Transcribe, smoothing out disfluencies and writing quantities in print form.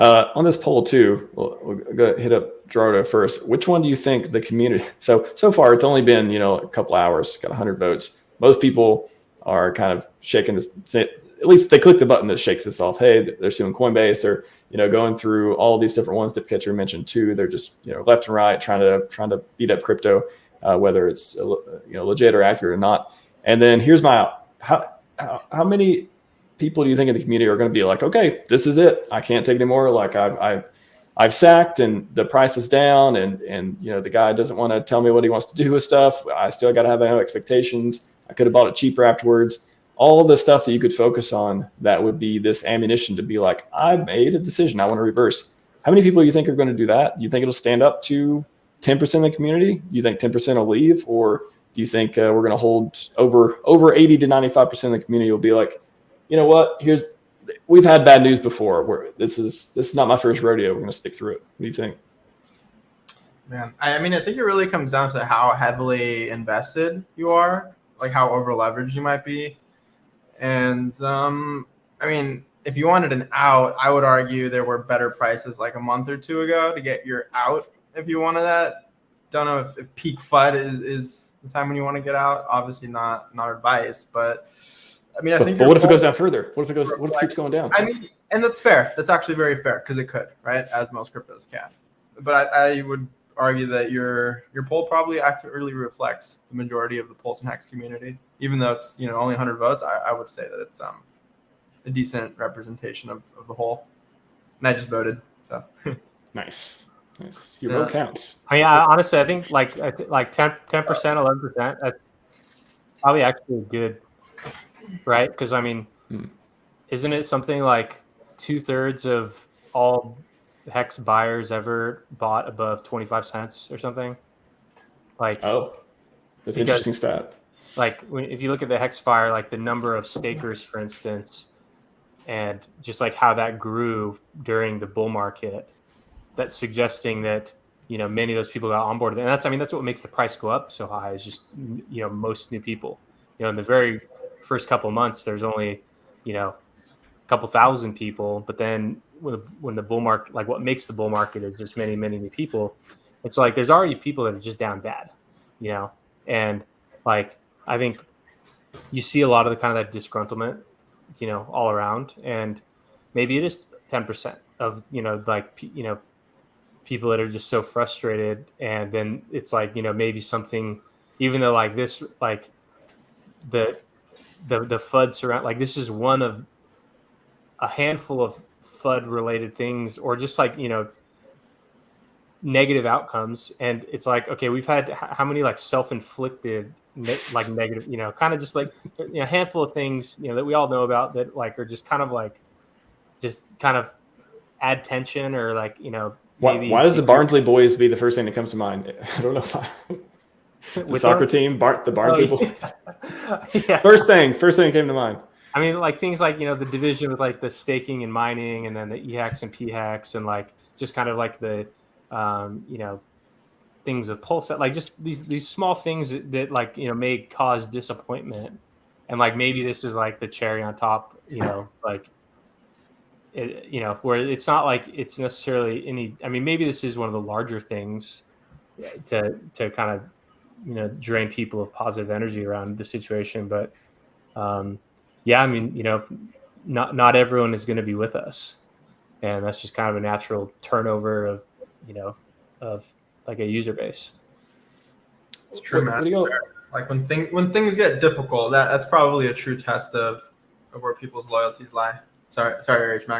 On this poll too, we'll go hit up Gerardo first. Which one do you think the community? So far, it's only been a couple hours, got 100 votes. Most people are kind of shaking this. At least they click the button that shakes this off. Hey, they're suing Coinbase, or going through all these different ones that Pitcher mentioned too. They're just left and right trying to beat up crypto, whether it's legit or accurate or not. And then here's my how many people do you think in the community are going to be like, okay, this is it, I can't take it anymore, like I've sacked and the price is down, and the guy doesn't want to tell me what he wants to do with stuff, I still got to have my own expectations, I could have bought it cheaper afterwards, all the stuff that you could focus on that would be this ammunition to be like, I made a decision, I want to reverse. How many people do you think are going to do that? Do you think it'll stand up to 10% of the community? Do you think 10% will leave, or do you think we're going to hold over 80 to 95% of the community will be like, you know what? We've had bad news before. This is not my first rodeo. We're going to stick through it. What do you think? Man, I mean, I think it really comes down to how heavily invested you are, like how over leveraged you might be. And I mean, if you wanted an out, I would argue there were better prices like a month or two ago to get your out if you wanted that. Don't know if peak FUD is the time when you want to get out. Obviously not advice, but I mean, I think. But what if it goes down further? What if it keeps going down? I mean, and that's fair. That's actually very fair because it could, right? As most cryptos can. But I would argue that your poll probably accurately reflects the majority of the Pulse and Hex community, even though it's only 100 votes. I would say that it's a decent representation of the whole. And I just voted, so. Nice. Your vote counts. I mean, honestly, I think like 10%, 11%. That's probably actually good. Right, because I mean, isn't it something like 2/3 of all Hex buyers ever bought above 25 cents or something? Like, that's an interesting stat. Like, if you look at the Hex Fire, like the number of stakers, for instance, and just like how that grew during the bull market, that's suggesting that many of those people got onboarded, and that's what makes the price go up so high is just most new people. In the very first couple of months, there's only, a couple thousand people. But then when the bull market, like what makes the bull market is just many, many new people. It's like there's already people that are just down bad, and like I think you see a lot of the kind of that disgruntlement, all around. And maybe it is 10% of, people that are just so frustrated. And then it's like, maybe something, even though like this, like the FUD surround, like this is one of a handful of FUD related things, or just like, negative outcomes. And it's like, okay, we've had how many like self-inflicted like negative, kind of just like a handful of things, that we all know about that like are just kind of add tension, or like, maybe why does the Barnsley boys be the first thing that comes to mind? I don't know. The soccer team, the Barnsley boys. Yeah. First thing came to mind. I mean, like things like, the division with like the staking and mining, and then the EHEX and PHEX, and like just kind of like the, things of Pulse, like just these small things that like, may cause disappointment. And like, maybe this is like the cherry on top, like, where it's not like it's necessarily any, I mean, maybe this is one of the larger things to kind of, drain people of positive energy around the situation. But yeah, I mean, not everyone is going to be with us, and that's just kind of a natural turnover of, of like a user base. It's true, man. It's fair. Like when things get difficult, that's probably a true test of where people's loyalties lie. Sorry, RHMax.